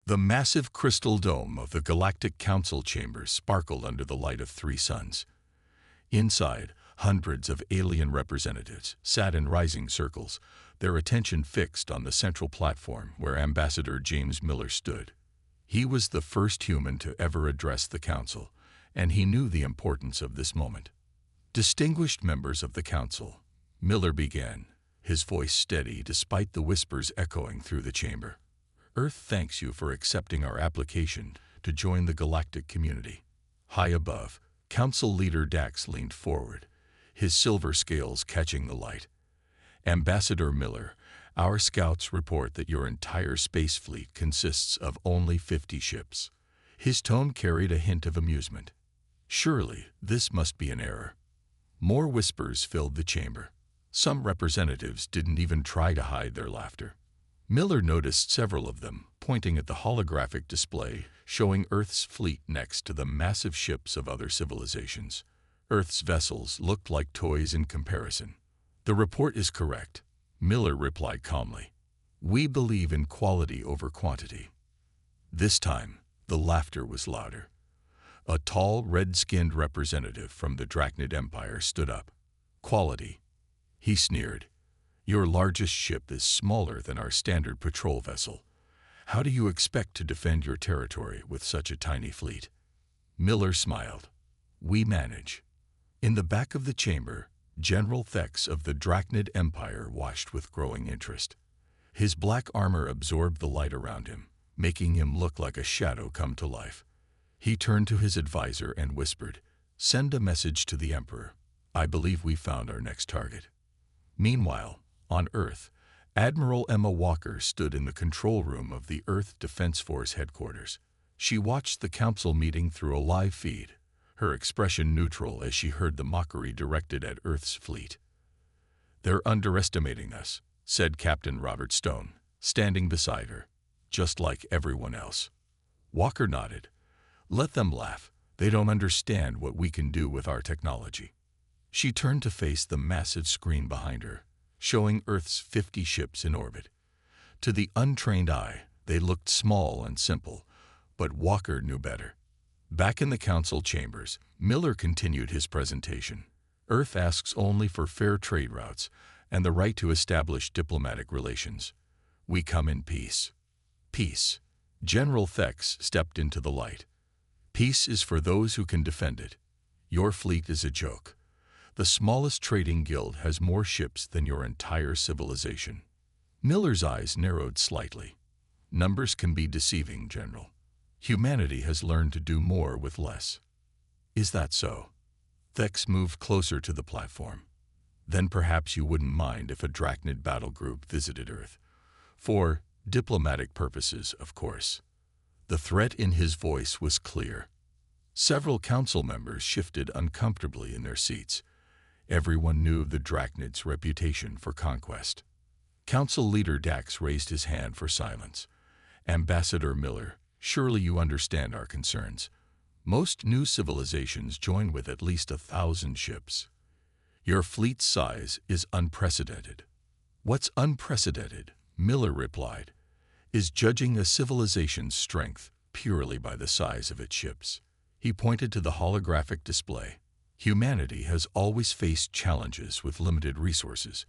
The massive crystal dome of the Galactic Council chambers sparkled under the light of three suns. Inside, hundreds of alien representatives sat in rising circles, their attention fixed on the central platform where Ambassador James Miller stood. He was the first human to ever address the council, and he knew the importance of this moment. Distinguished members of the council, Miller began, his voice steady despite the whispers echoing through the chamber. Earth thanks you for accepting our application to join the galactic community. High above, Council Leader Dax leaned forward, his silver scales catching the light. Ambassador Miller, our scouts report that your entire space fleet consists of only 50 ships. His tone carried a hint of amusement. Surely, this must be an error. More whispers filled the chamber. Some representatives didn't even try to hide their laughter. Miller noticed several of them, pointing at the holographic display showing Earth's fleet next to the massive ships of other civilizations. Earth's vessels looked like toys in comparison. The report is correct, Miller replied calmly. We believe in quality over quantity. This time, the laughter was louder. A tall, red-skinned representative from the Drachnid Empire stood up. Quality, he sneered. Your largest ship is smaller than our standard patrol vessel. How do you expect to defend your territory with such a tiny fleet? Miller smiled. We manage. In the back of the chamber, General Thex of the Drachnid Empire watched with growing interest. His black armor absorbed the light around him, making him look like a shadow come to life. He turned to his advisor and whispered, Send a message to the Emperor. I believe we found our next target. Meanwhile, on Earth, Admiral Emma Walker stood in the control room of the Earth Defense Force headquarters. She watched the council meeting through a live feed, her expression neutral as she heard the mockery directed at Earth's fleet. They're underestimating us, said Captain Robert Stone, standing beside her, just like everyone else. Walker nodded. Let them laugh. They don't understand what we can do with our technology. She turned to face the massive screen behind her, showing Earth's 50 ships in orbit. To the untrained eye, they looked small and simple, but Walker knew better. Back in the council chambers, Miller continued his presentation. Earth asks only for fair trade routes and the right to establish diplomatic relations. We come in peace. Peace. General Thex stepped into the light. Peace is for those who can defend it. Your fleet is a joke. The smallest trading guild has more ships than your entire civilization. Miller's eyes narrowed slightly. Numbers can be deceiving, General. Humanity has learned to do more with less. Is that so? Thex moved closer to the platform. Then perhaps you wouldn't mind if a Drachnid battle group visited Earth. For diplomatic purposes, of course. The threat in his voice was clear. Several council members shifted uncomfortably in their seats. Everyone knew the Drachnid's reputation for conquest. Council Leader Dax raised his hand for silence. Ambassador Miller, surely you understand our concerns. Most new civilizations join with at least 1,000 ships. Your fleet's size is unprecedented. What's unprecedented, Miller replied, is judging a civilization's strength purely by the size of its ships. He pointed to the holographic display. Humanity has always faced challenges with limited resources.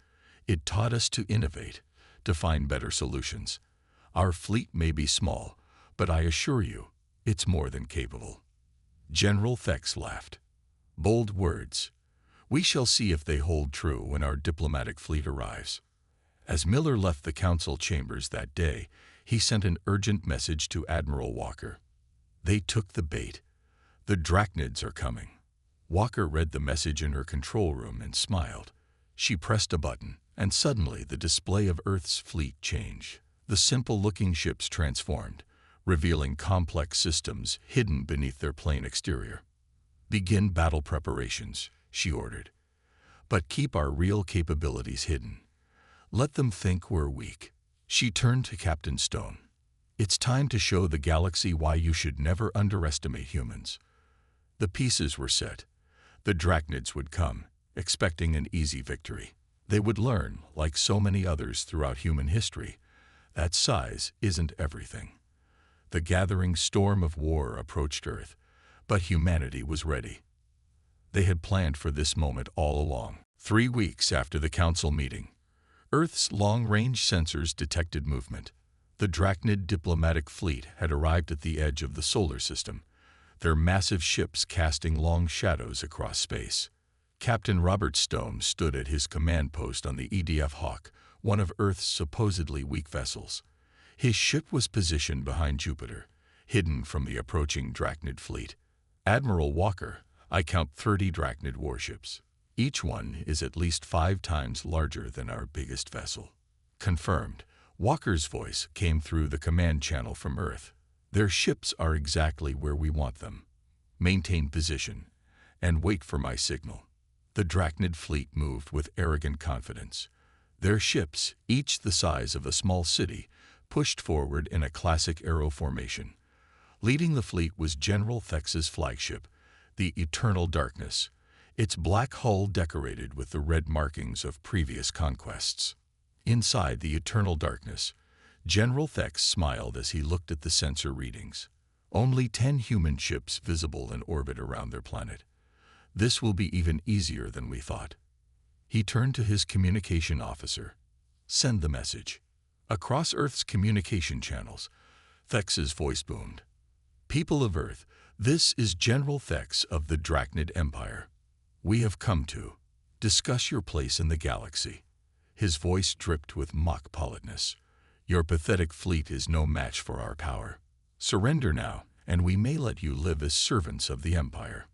It taught us to innovate, to find better solutions. Our fleet may be small, but I assure you, it's more than capable. General Thex laughed. Bold words. We shall see if they hold true when our diplomatic fleet arrives. As Miller left the council chambers that day, he sent an urgent message to Admiral Walker. They took the bait. The Drachnids are coming. Walker read the message in her control room and smiled. She pressed a button, and suddenly the display of Earth's fleet changed. The simple-looking ships transformed, revealing complex systems hidden beneath their plain exterior. Begin battle preparations, she ordered. But keep our real capabilities hidden. Let them think we're weak. She turned to Captain Stone. It's time to show the galaxy why you should never underestimate humans. The pieces were set. The Drachnids would come, expecting an easy victory. They would learn, like so many others throughout human history, that size isn't everything. The gathering storm of war approached Earth, but humanity was ready. They had planned for this moment all along. 3 weeks after the council meeting, Earth's long-range sensors detected movement. The Drachnid diplomatic fleet had arrived at the edge of the solar system, their massive ships casting long shadows across space. Captain Robert Stone stood at his command post on the EDF Hawk, one of Earth's supposedly weak vessels. His ship was positioned behind Jupiter, hidden from the approaching Drachnid fleet. Admiral Walker, I count 30 Drachnid warships. Each one is at least 5 times larger than our biggest vessel. Confirmed. Walker's voice came through the command channel from Earth. Their ships are exactly where we want them. Maintain position and wait for my signal. The Drachnid fleet moved with arrogant confidence. Their ships, each the size of a small city, pushed forward in a classic arrow formation. Leading the fleet was General Thex's flagship, the Eternal Darkness, its black hull decorated with the red markings of previous conquests. Inside the Eternal Darkness, General Thex smiled as he looked at the sensor readings. Only 10 human ships visible in orbit around their planet. This will be even easier than we thought. He turned to his communication officer. Send the message. Across Earth's communication channels, Thex's voice boomed. People of Earth, this is General Thex of the Drachnid Empire. We have come to discuss your place in the galaxy. His voice dripped with mock politeness. Your pathetic fleet is no match for our power. Surrender now, and we may let you live as servants of the Empire.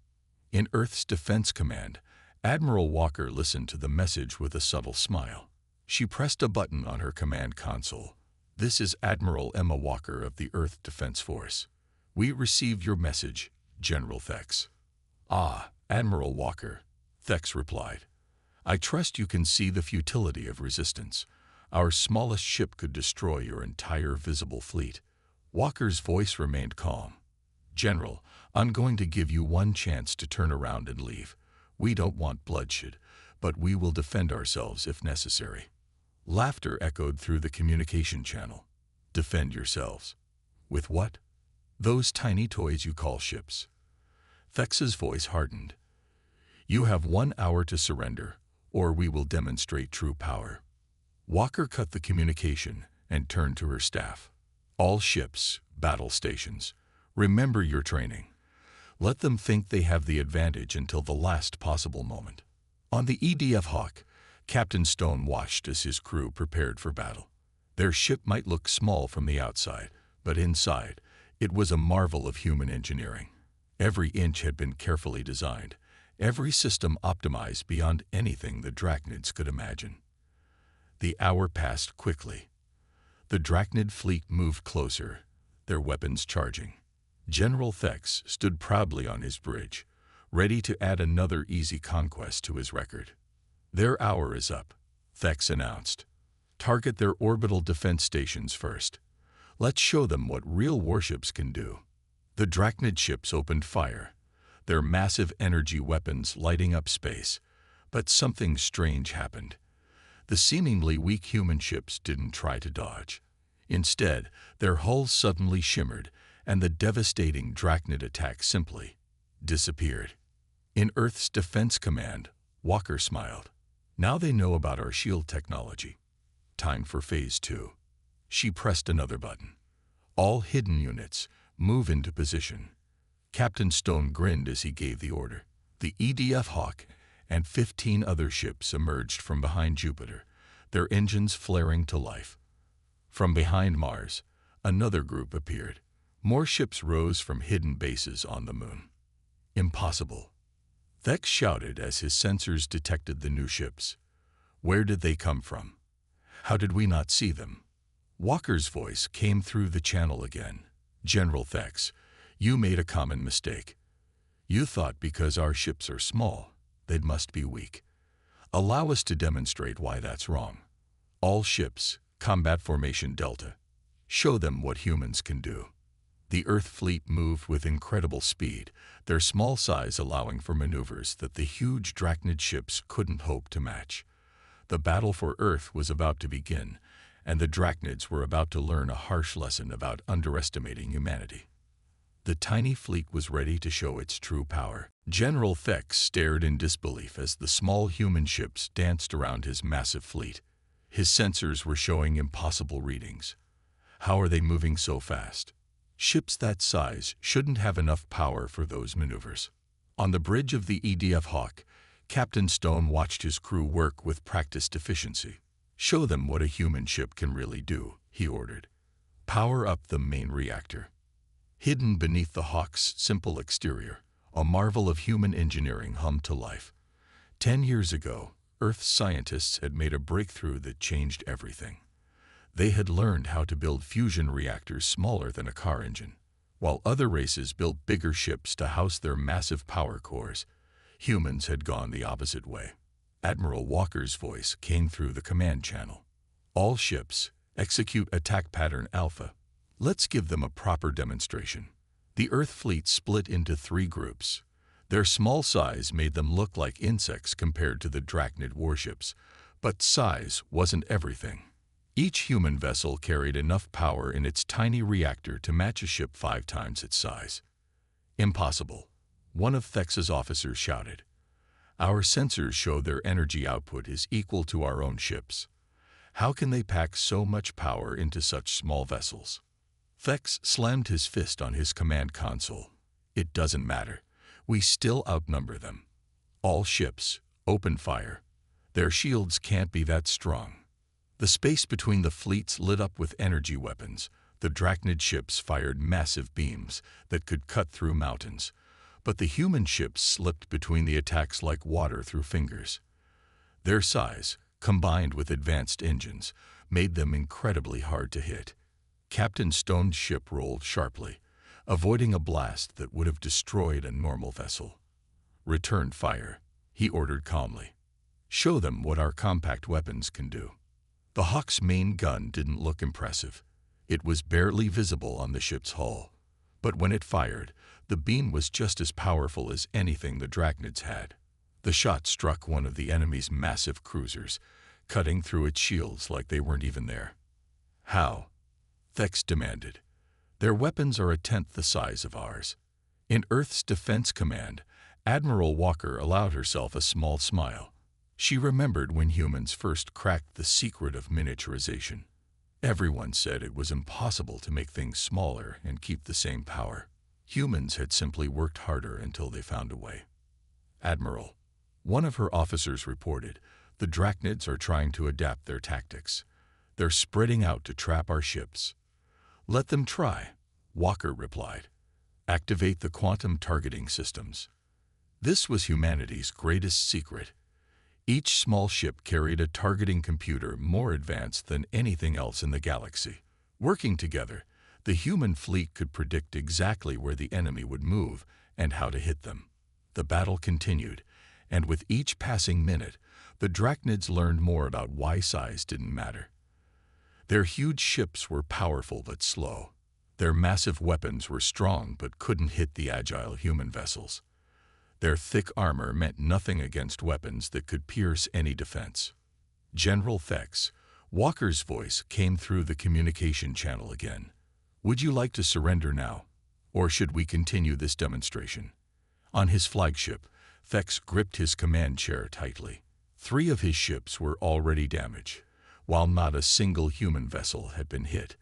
In Earth's Defense Command, Admiral Walker listened to the message with a subtle smile. She pressed a button on her command console. This is Admiral Emma Walker of the Earth Defense Force. We received your message, General Thex. Ah, Admiral Walker, Thex replied. I trust you can see the futility of resistance. Our smallest ship could destroy your entire visible fleet. Walker's voice remained calm. General, I'm going to give you one chance to turn around and leave. We don't want bloodshed, but we will defend ourselves if necessary. Laughter echoed through the communication channel. Defend yourselves. With what? Those tiny toys you call ships. Thex's voice hardened. You have 1 hour to surrender, or we will demonstrate true power. Walker cut the communication and turned to her staff. All ships, battle stations, remember your training. Let them think they have the advantage until the last possible moment. On the EDF Hawk, Captain Stone watched as his crew prepared for battle. Their ship might look small from the outside, but inside, it was a marvel of human engineering. Every inch had been carefully designed, every system optimized beyond anything the Drachnids could imagine. The hour passed quickly. The Drachnid fleet moved closer, their weapons charging. General Thex stood proudly on his bridge, ready to add another easy conquest to his record. Their hour is up, Thex announced. Target their orbital defense stations first. Let's show them what real warships can do. The Drachnid ships opened fire, their massive energy weapons lighting up space. But something strange happened. The seemingly weak human ships didn't try to dodge. Instead, their hulls suddenly shimmered, and the devastating Drachnid attack simply disappeared. In Earth's Defense Command, Walker smiled. Now they know about our shield technology. Time for Phase 2. She pressed another button. All hidden units, move into position. Captain Stone grinned as he gave the order. The EDF Hawk and 15 other ships emerged from behind Jupiter, their engines flaring to life. From behind Mars, another group appeared. More ships rose from hidden bases on the moon. Impossible. Thex shouted as his sensors detected the new ships. Where did they come from? How did we not see them? Walker's voice came through the channel again. General Thex, you made a common mistake. You thought because our ships are small, they must be weak. Allow us to demonstrate why that's wrong. All ships, combat formation Delta. Show them what humans can do. The Earth fleet moved with incredible speed, their small size allowing for maneuvers that the huge Drachnid ships couldn't hope to match. The battle for Earth was about to begin, and the Drachnids were about to learn a harsh lesson about underestimating humanity. The tiny fleet was ready to show its true power. General Thex stared in disbelief as the small human ships danced around his massive fleet. His sensors were showing impossible readings. How are they moving so fast? Ships that size shouldn't have enough power for those maneuvers. On the bridge of the EDF Hawk, Captain Stone watched his crew work with practiced efficiency. "Show them what a human ship can really do," he ordered. "Power up the main reactor." Hidden beneath the Hawk's simple exterior, a marvel of human engineering hummed to life. 10 years ago, Earth's scientists had made a breakthrough that changed everything. They had learned how to build fusion reactors smaller than a car engine. While other races built bigger ships to house their massive power cores, humans had gone the opposite way. Admiral Walker's voice came through the command channel. "All ships, execute attack pattern Alpha. Let's give them a proper demonstration." The Earth fleet split into 3 groups. Their small size made them look like insects compared to the Drachnid warships, but size wasn't everything. Each human vessel carried enough power in its tiny reactor to match a ship 5 times its size. "Impossible," one of Thex's officers shouted. "Our sensors show their energy output is equal to our own ships. How can they pack so much power into such small vessels?" Thex slammed his fist on his command console. "It doesn't matter. We still outnumber them. All ships, open fire. Their shields can't be that strong." The space between the fleets lit up with energy weapons. The Drachnid ships fired massive beams that could cut through mountains, but the human ships slipped between the attacks like water through fingers. Their size, combined with advanced engines, made them incredibly hard to hit. Captain Stone's ship rolled sharply, avoiding a blast that would have destroyed a normal vessel. "Return fire," he ordered calmly. "Show them what our compact weapons can do." The Hawk's main gun didn't look impressive. It was barely visible on the ship's hull. But when it fired, the beam was just as powerful as anything the Drachnids had. The shot struck one of the enemy's massive cruisers, cutting through its shields like they weren't even there. "How?" Thex demanded. "Their weapons are 1/10 the size of ours." In Earth's Defense Command, Admiral Walker allowed herself a small smile. She remembered when humans first cracked the secret of miniaturization. Everyone said it was impossible to make things smaller and keep the same power. Humans had simply worked harder until they found a way. "Admiral," one of her officers reported, "the Drachnids are trying to adapt their tactics. They're spreading out to trap our ships." "Let them try," Walker replied. "Activate the quantum targeting systems." This was humanity's greatest secret. Each small ship carried a targeting computer more advanced than anything else in the galaxy. Working together, the human fleet could predict exactly where the enemy would move and how to hit them. The battle continued, and with each passing minute, the Drachnids learned more about why size didn't matter. Their huge ships were powerful but slow. Their massive weapons were strong but couldn't hit the agile human vessels. Their thick armor meant nothing against weapons that could pierce any defense. "General Thex," Walker's voice came through the communication channel again. "Would you like to surrender now? Or should we continue this demonstration?" On his flagship, Thex gripped his command chair tightly. 3 of his ships were already damaged, while not a single human vessel had been hit.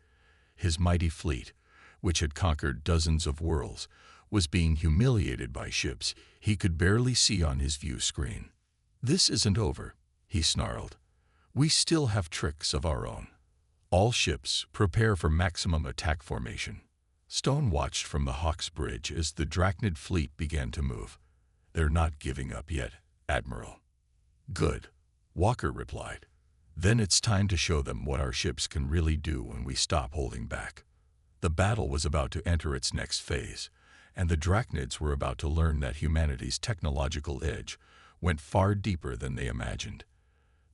His mighty fleet, which had conquered dozens of worlds, was being humiliated by ships he could barely see on his view screen. "This isn't over," he snarled. "We still have tricks of our own. All ships, prepare for maximum attack formation." Stone watched from the Hawk's bridge as the Drachnid fleet began to move. "They're not giving up yet, Admiral." "Good," Walker replied. "Then it's time to show them what our ships can really do when we stop holding back." The battle was about to enter its next phase, and the Drachnids were about to learn that humanity's technological edge went far deeper than they imagined.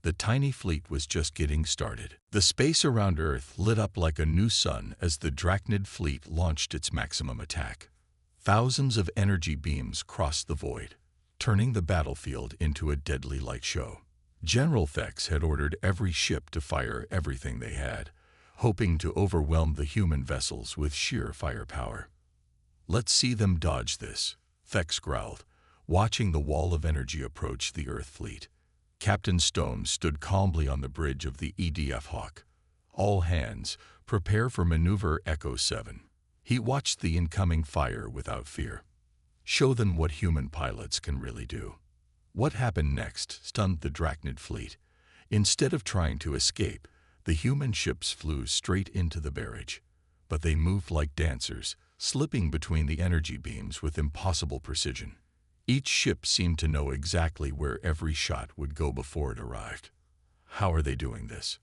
The tiny fleet was just getting started. The space around Earth lit up like a new sun as the Drachnid fleet launched its maximum attack. Thousands of energy beams crossed the void, turning the battlefield into a deadly light show. General Thex had ordered every ship to fire everything they had, hoping to overwhelm the human vessels with sheer firepower. "Let's see them dodge this," Thex growled, watching the wall of energy approach the Earth fleet. Captain Stone stood calmly on the bridge of the EDF Hawk. "All hands, prepare for maneuver Echo 7. He watched the incoming fire without fear. Show them what human pilots can really do. What happened next stunned the Drachnid fleet. Instead of trying to escape, the human ships flew straight into the barrage. But they moved like dancers, slipping between the energy beams with impossible precision. Each ship seemed to know exactly where every shot would go before it arrived. "How are they doing this?"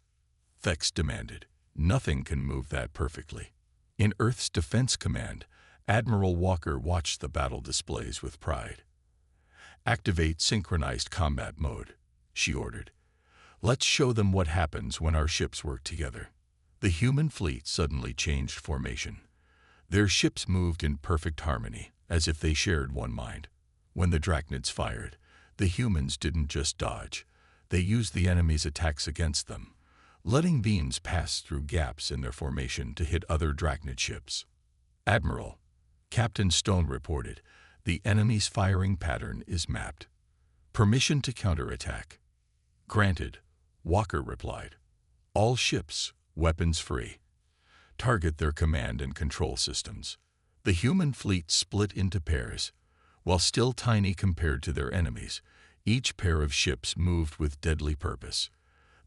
Thex demanded. "Nothing can move that perfectly." In Earth's Defense Command, Admiral Walker watched the battle displays with pride. "Activate synchronized combat mode," she ordered. "Let's show them what happens when our ships work together." The human fleet suddenly changed formation. Their ships moved in perfect harmony, as if they shared one mind. When the Drachnids fired, the humans didn't just dodge. They used the enemy's attacks against them, letting beams pass through gaps in their formation to hit other Drachnid ships. "Admiral," Captain Stone reported, "the enemy's firing pattern is mapped. Permission to counterattack." "Granted," Walker replied. "All ships, weapons free. Target their command and control systems." The human fleet split into pairs. While still tiny compared to their enemies, each pair of ships moved with deadly purpose.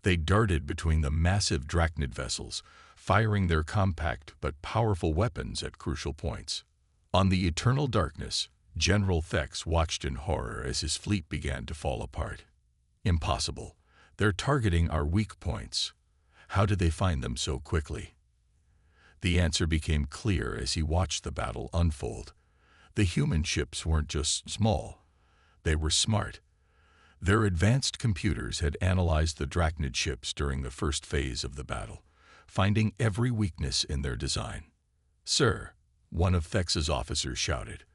They darted between the massive Drachnid vessels, firing their compact but powerful weapons at crucial points. On the eternal darkness, General Thex watched in horror as his fleet began to fall apart. "Impossible. They're targeting our weak points. How did they find them so quickly?" The answer became clear as he watched the battle unfold. The human ships weren't just small, they were smart. Their advanced computers had analyzed the Drachnid ships during the first phase of the battle, finding every weakness in their design. "Sir," one of Thex's officers shouted,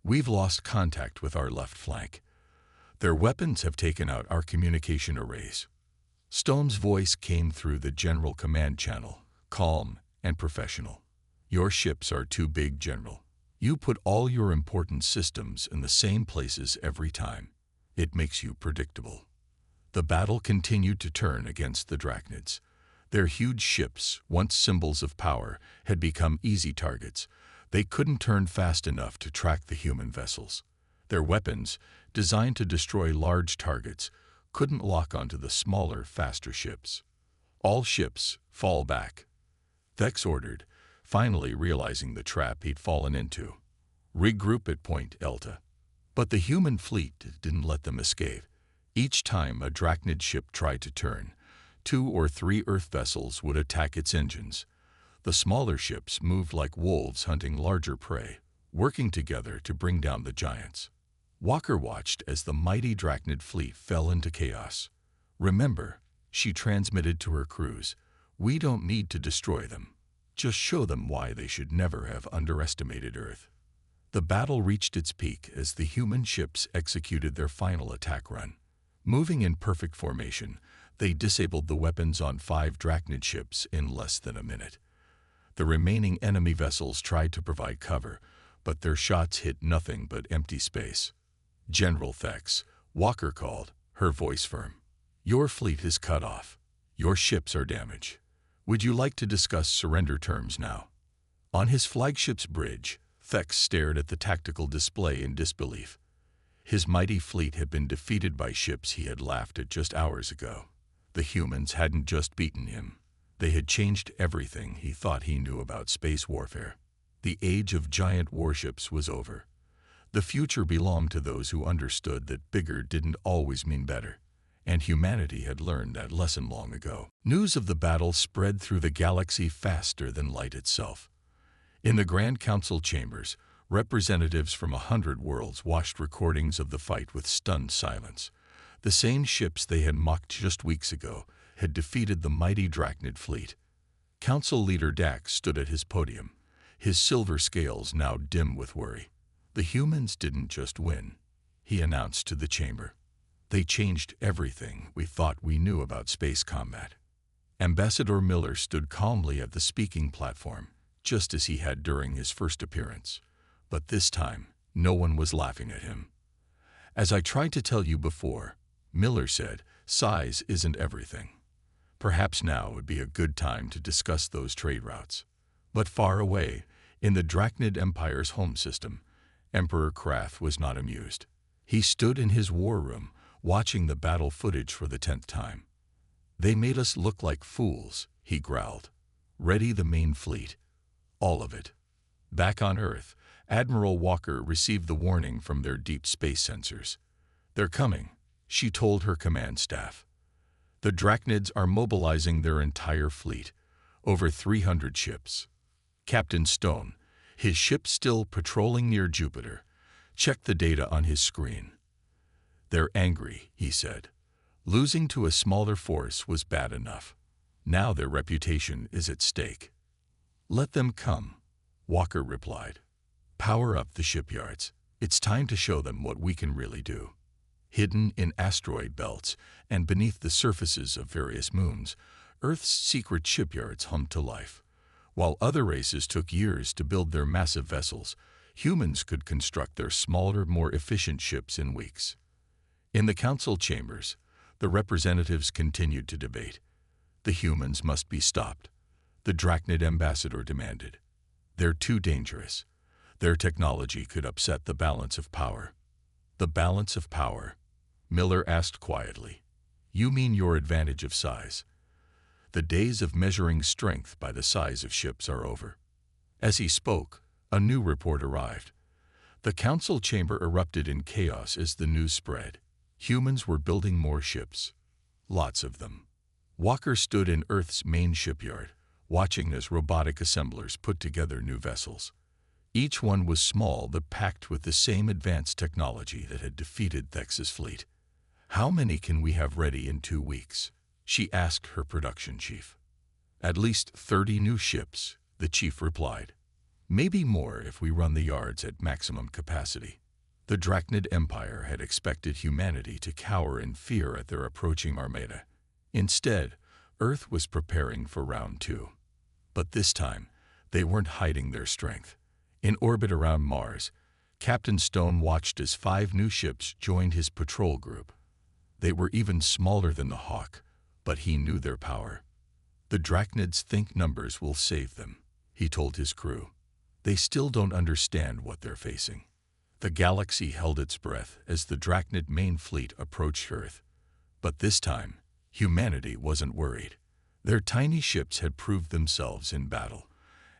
"we've lost contact with our left flank. Their weapons have taken out our communication arrays." Stone's voice came through the General Command channel, calm and professional. "Your ships are too big, General. You put all your important systems in the same places every time. It makes you predictable." The battle continued to turn against the Drachnids. Their huge ships, once symbols of power, had become easy targets. They couldn't turn fast enough to track the human vessels. Their weapons, designed to destroy large targets, couldn't lock onto the smaller, faster ships. "All ships, fall back," Thex ordered, finally realizing the trap he'd fallen into. "Regroup at Point Elta." But the human fleet didn't let them escape. Each time a Drachnid ship tried to turn, 2 or 3 Earth vessels would attack its engines. The smaller ships moved like wolves hunting larger prey, working together to bring down the giants. Walker watched as the mighty Drachnid fleet fell into chaos. "Remember," she transmitted to her crews, "we don't need to destroy them. Just show them why they should never have underestimated Earth." The battle reached its peak as the human ships executed their final attack run. Moving in perfect formation, they disabled the weapons on 5 Drachnid ships in less than a minute. The remaining enemy vessels tried to provide cover, but their shots hit nothing but empty space. "General Thex," Walker called, her voice firm. "Your fleet is cut off. Your ships are damaged. Would you like to discuss surrender terms now?" On his flagship's bridge, Thex stared at the tactical display in disbelief. His mighty fleet had been defeated by ships he had laughed at just hours ago. The humans hadn't just beaten him. They had changed everything he thought he knew about space warfare. The age of giant warships was over. The future belonged to those who understood that bigger didn't always mean better, and humanity had learned that lesson long ago. News of the battle spread through the galaxy faster than light itself. In the Grand Council chambers, representatives from 100 worlds watched recordings of the fight with stunned silence. The same ships they had mocked just weeks ago had defeated the mighty Drachnid fleet. Council leader Dax stood at his podium, his silver scales now dim with worry. "The humans didn't just win," he announced to the chamber. They changed everything we thought we knew about space combat. Ambassador Miller stood calmly at the speaking platform, just as he had during his first appearance. But this time, no one was laughing at him. As I tried to tell you before, Miller said, size isn't everything. Perhaps now would be a good time to discuss those trade routes. But far away, in the Drachnid Empire's home system, Emperor Krath was not amused. He stood in his war room, watching the battle footage for the 10th time. They made us look like fools, he growled. Ready the main fleet. All of it. Back on Earth, Admiral Walker received the warning from their deep space sensors. They're coming, she told her command staff. The Drachnids are mobilizing their entire fleet, over 300 ships. Captain Stone, his ship still patrolling near Jupiter, checked the data on his screen. They're angry, he said. Losing to a smaller force was bad enough. Now their reputation is at stake. Let them come, Walker replied. Power up the shipyards. It's time to show them what we can really do. Hidden in asteroid belts and beneath the surfaces of various moons, Earth's secret shipyards hummed to life. While other races took years to build their massive vessels, humans could construct their smaller, more efficient ships in weeks. In the council chambers, the representatives continued to debate. The humans must be stopped, the Drachnid ambassador demanded. They're too dangerous. Their technology could upset the balance of power. The balance of power? Miller asked quietly. You mean your advantage of size? The days of measuring strength by the size of ships are over. As he spoke, a new report arrived. The council chamber erupted in chaos as the news spread. Humans were building more ships. Lots of them. Walker stood in Earth's main shipyard, watching as robotic assemblers put together new vessels. Each one was small but packed with the same advanced technology that had defeated Thex's fleet. How many can we have ready in 2 weeks? She asked her production chief. At least 30 new ships, the chief replied. Maybe more if we run the yards at maximum capacity. The Drachnid Empire had expected humanity to cower in fear at their approaching armada. Instead, Earth was preparing for round 2. But this time, they weren't hiding their strength. In orbit around Mars, Captain Stone watched as 5 new ships joined his patrol group. They were even smaller than the Hawk, but he knew their power. The Drachnids think numbers will save them, he told his crew. They still don't understand what they're facing. The galaxy held its breath as the Drachnid main fleet approached Earth. But this time, humanity wasn't worried. Their tiny ships had proved themselves in battle,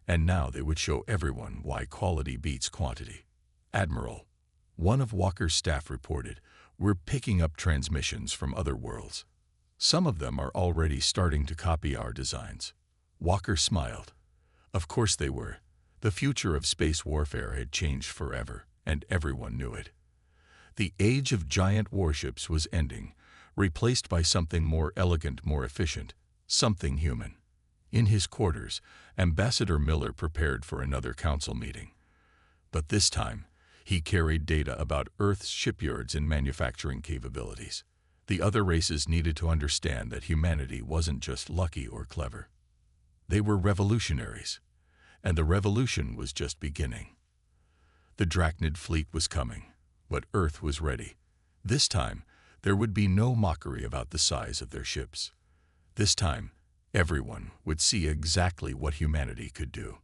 and now they would show everyone why quality beats quantity. Admiral, one of Walker's staff reported, we're picking up transmissions from other worlds. Some of them are already starting to copy our designs. Walker smiled. Of course they were. The future of space warfare had changed forever, and everyone knew it. The age of giant warships was ending, replaced by something more elegant, more efficient, something human. In his quarters, Ambassador Miller prepared for another council meeting. But this time, he carried data about Earth's shipyards and manufacturing capabilities. The other races needed to understand that humanity wasn't just lucky or clever. They were revolutionaries, and the revolution was just beginning. The Drachnid fleet was coming, but Earth was ready. This time, there would be no mockery about the size of their ships. This time, everyone would see exactly what humanity could do.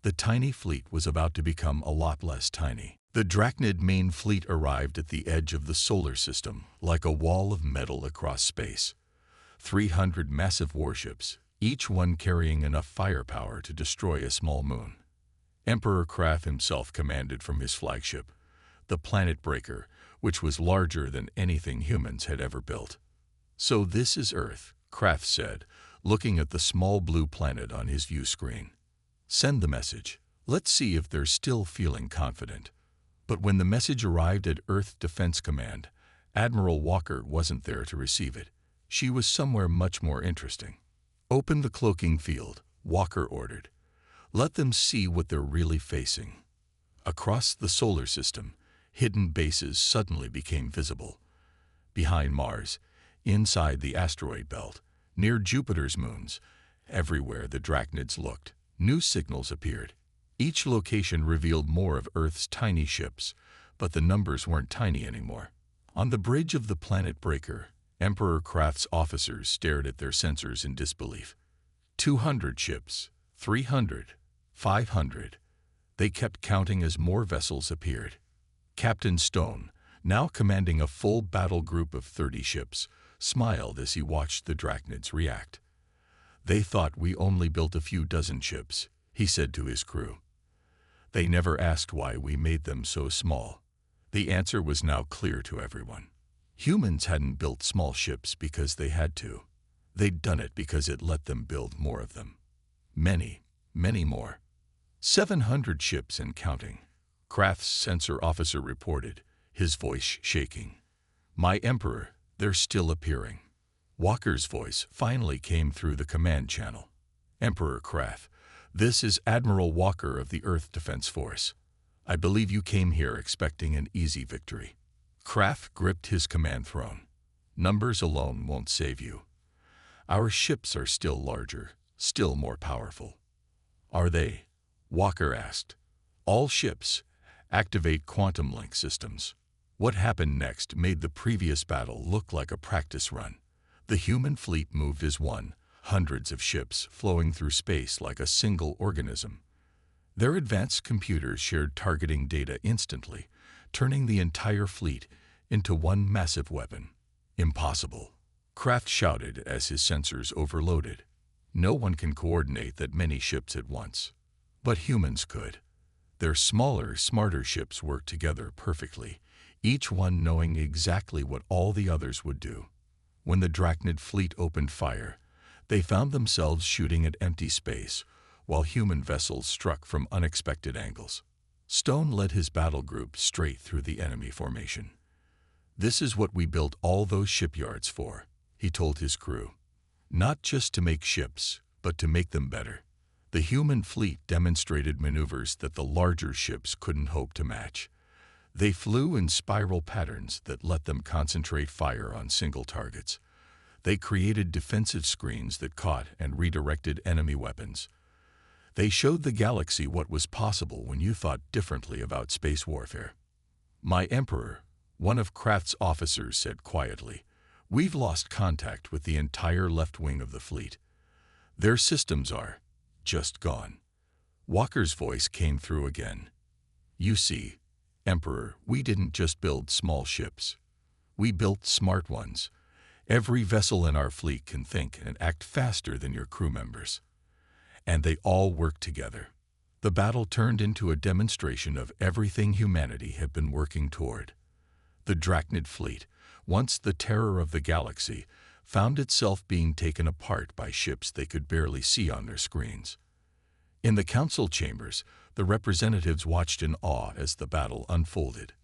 The tiny fleet was about to become a lot less tiny. The Drachnid main fleet arrived at the edge of the solar system, like a wall of metal across space. 300 massive warships, each one carrying enough firepower to destroy a small moon. Emperor Krath himself commanded from his flagship, the Planet Breaker, which was larger than anything humans had ever built. So this is Earth, Krath said, looking at the small blue planet on his view screen. Send the message. Let's see if they're still feeling confident. But when the message arrived at Earth Defense Command, Admiral Walker wasn't there to receive it. She was somewhere much more interesting. Open the cloaking field, Walker ordered. Let them see what they're really facing. Across the solar system, hidden bases suddenly became visible. behind Mars, inside the asteroid belt, near Jupiter's moons. Everywhere the Drachnids looked, new signals appeared. Each location revealed more of Earth's tiny ships, but the numbers weren't tiny anymore. On the bridge of the planet Breaker, Emperor Kraft's officers stared at their sensors in disbelief. 200 ships, 300, 500. They kept counting as more vessels appeared. Captain Stone, now commanding a full battle group of 30 ships, smiled as he watched the Drachnids react. "They thought we only built a few dozen ships," he said to his crew. "They never asked why we made them so small." The answer was now clear to everyone. Humans hadn't built small ships because they had to. They'd done it because it let them build more of them. Many, many more. 700 ships and counting, Kraft's sensor officer reported, his voice shaking. "My Emperor, they're still appearing." Walker's voice finally came through the command channel. "Emperor Kraft, this is Admiral Walker of the Earth Defense Force. I believe you came here expecting an easy victory." Kraft gripped his command throne. "Numbers alone won't save you. Our ships are still larger, still more powerful." "Are they?" Walker asked. "All ships, activate quantum link systems." What happened next made the previous battle look like a practice run. The human fleet moved as one, hundreds of ships flowing through space like a single organism. Their advanced computers shared targeting data instantly, turning the entire fleet into one massive weapon. "Impossible," Kraft shouted as his sensors overloaded. "No one can coordinate that many ships at once." But humans could. Their smaller, smarter ships worked together perfectly, each one knowing exactly what all the others would do. When the Drachnid fleet opened fire, they found themselves shooting at empty space, while human vessels struck from unexpected angles. Stone led his battle group straight through the enemy formation. "This is what we built all those shipyards for," he told his crew. "Not just to make ships, but to make them better." The human fleet demonstrated maneuvers that the larger ships couldn't hope to match. They flew in spiral patterns that let them concentrate fire on single targets. They created defensive screens that caught and redirected enemy weapons. They showed the galaxy what was possible when you thought differently about space warfare. "My Emperor," one of Kraft's officers said quietly, "we've lost contact with the entire left wing of the fleet. Their systems are just gone." Walker's voice came through again. "You see, Emperor, we didn't just build small ships. We built smart ones. Every vessel in our fleet can think and act faster than your crew members." And they all worked together. The battle turned into a demonstration of everything humanity had been working toward. The Drachnid fleet, once the terror of the galaxy, found itself being taken apart by ships they could barely see on their screens. In the council chambers, the representatives watched in awe as the battle unfolded.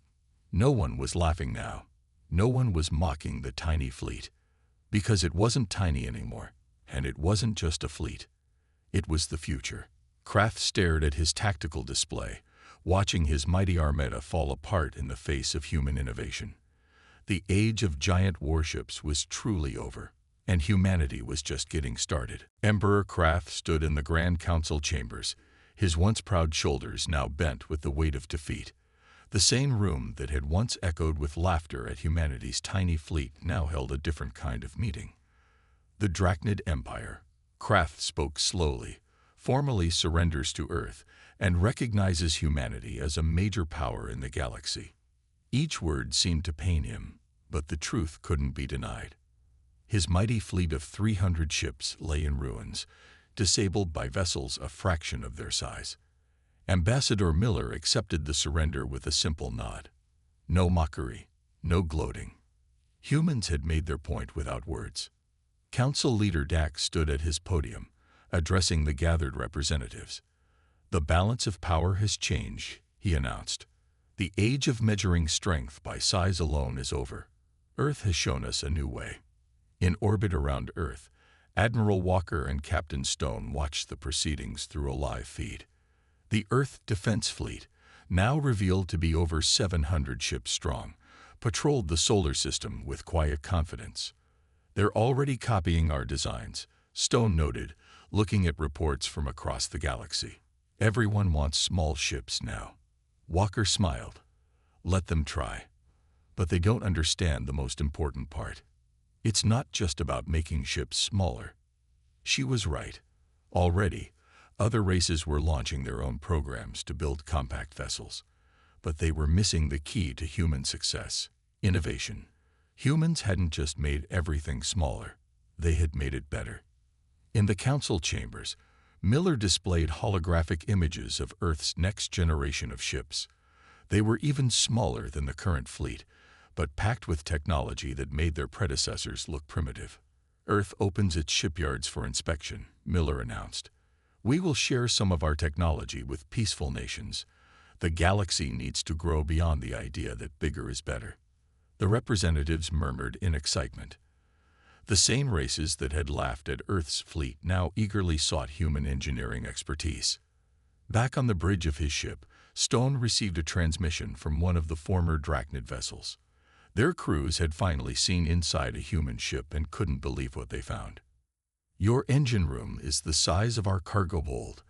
No one was laughing now. No one was mocking the tiny fleet. Because it wasn't tiny anymore, and it wasn't just a fleet. It was the future. Kraft stared at his tactical display, watching his mighty armada fall apart in the face of human innovation. The age of giant warships was truly over, and humanity was just getting started. Emperor Kraft stood in the Grand Council chambers, his once proud shoulders now bent with the weight of defeat. The same room that had once echoed with laughter at humanity's tiny fleet now held a different kind of meeting. The Drachnid Empire, Kraft spoke slowly, formally surrenders to Earth and recognizes humanity as a major power in the galaxy. Each word seemed to pain him, but the truth couldn't be denied. His mighty fleet of 300 ships lay in ruins, disabled by vessels a fraction of their size. Ambassador Miller accepted the surrender with a simple nod. No mockery, no gloating. Humans had made their point without words. Council leader Dax stood at his podium, addressing the gathered representatives. "The balance of power has changed," he announced. "The age of measuring strength by size alone is over. Earth has shown us a new way." In orbit around Earth, Admiral Walker and Captain Stone watched the proceedings through a live feed. The Earth Defense Fleet, now revealed to be over 700 ships strong, patrolled the solar system with quiet confidence. "They're already copying our designs," Stone noted, looking at reports from across the galaxy. "Everyone wants small ships now." Walker smiled. "Let them try. But they don't understand the most important part. It's not just about making ships smaller." She was right. Already, other races were launching their own programs to build compact vessels. But they were missing the key to human success: innovation. Humans hadn't just made everything smaller, they had made it better. In the council chambers, Miller displayed holographic images of Earth's next generation of ships. They were even smaller than the current fleet, but packed with technology that made their predecessors look primitive. "Earth opens its shipyards for inspection," Miller announced. "We will share some of our technology with peaceful nations. The galaxy needs to grow beyond the idea that bigger is better." The representatives murmured in excitement. The same races that had laughed at Earth's fleet now eagerly sought human engineering expertise. Back on the bridge of his ship, Stone received a transmission from one of the former Drachnid vessels. Their crews had finally seen inside a human ship and couldn't believe what they found. "Your engine room is the size of our cargo hold,"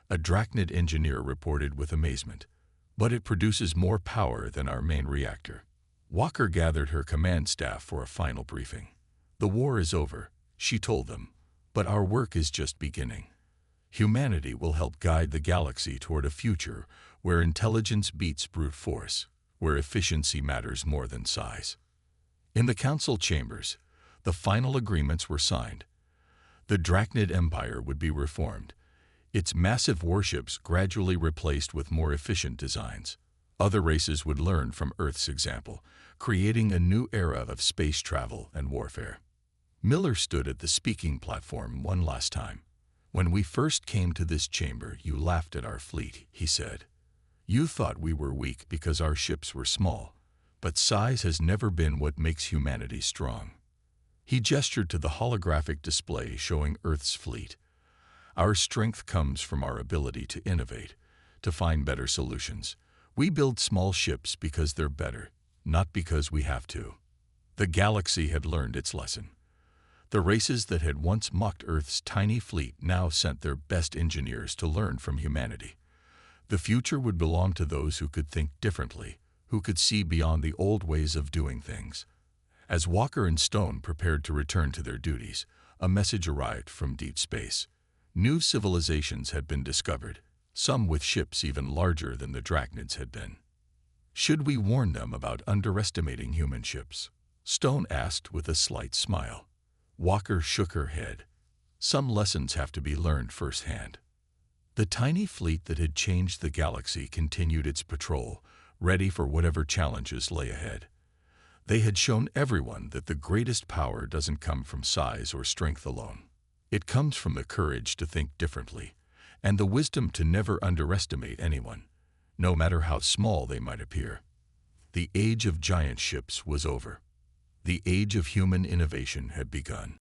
a Drachnid engineer reported with amazement. "But it produces more power than our main reactor." Walker gathered her command staff for a final briefing. "The war is over," she told them, "but our work is just beginning. Humanity will help guide the galaxy toward a future where intelligence beats brute force, where efficiency matters more than size." In the council chambers, the final agreements were signed. The Drachnid Empire would be reformed, its massive warships gradually replaced with more efficient designs. Other races would learn from Earth's example, creating a new era of space travel and warfare. Miller stood at the speaking platform one last time. "When we first came to this chamber, you laughed at our fleet," he said. "You thought we were weak because our ships were small, but size has never been what makes humanity strong." He gestured to the holographic display showing Earth's fleet. "Our strength comes from our ability to innovate, to find better solutions. We build small ships because they're better, not because we have to." The galaxy had learned its lesson. The races that had once mocked Earth's tiny fleet now sent their best engineers to learn from humanity. The future would belong to those who could think differently, who could see beyond the old ways of doing things. As Walker and Stone prepared to return to their duties, a message arrived from deep space. New civilizations had been discovered, some with ships even larger than the Drachnids had been. "Should we warn them about underestimating human ships?" Stone asked with a slight smile. Walker shook her head. "Some lessons have to be learned firsthand." The tiny fleet that had changed the galaxy continued its patrol, ready for whatever challenges lay ahead. They had shown everyone that the greatest power doesn't come from size or strength alone. It comes from the courage to think differently, and the wisdom to never underestimate anyone, no matter how small they might appear. The age of giant ships was over. The age of human innovation had begun.